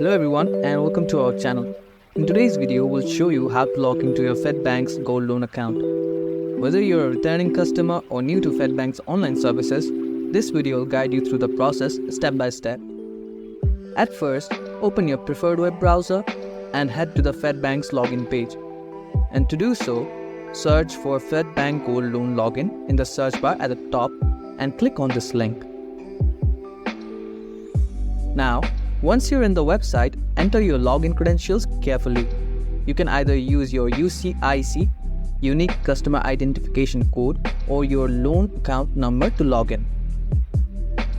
Hello everyone and welcome to our channel. In today's video, we'll show you how to log into your Fedbank's gold loan account. Whether you're a returning customer or new to Fedbank's online services, this video will guide you through the process step by step. At first, open your preferred web browser and head to the Fedbank's login page. And to do so, search for Fedbank Gold Loan Login in the search bar at the top and click on this link. Now, once you're in the website, enter your login credentials carefully. You can either use your UCIC, Unique Customer Identification Code, or your loan account number to log in.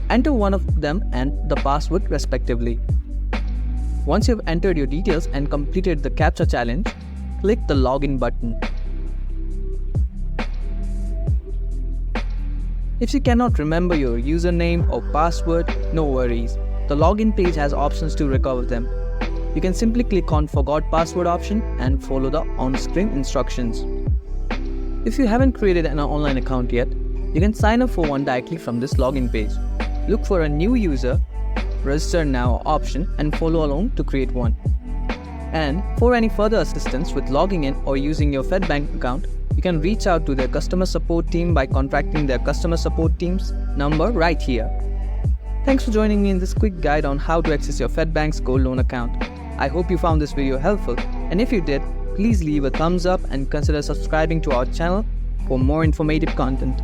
Enter one of them and the password respectively. Once you've entered your details and completed the CAPTCHA challenge, click the login button. If you cannot remember your username or password, no worries. The login page has options to recover them. You can simply click on Forgot Password option and follow the on-screen instructions. If you haven't created an online account yet, you can sign up for one directly from this login page. Look for a new user, Register Now option and follow along to create one. And for any further assistance with logging in or using your Fedbank account, you can reach out to their customer support team by contacting their customer support team's number right here. Thanks for joining me in this quick guide on how to access your Fedbank's gold loan account. I hope you found this video helpful, and if you did, please leave a thumbs up and consider subscribing to our channel for more informative content.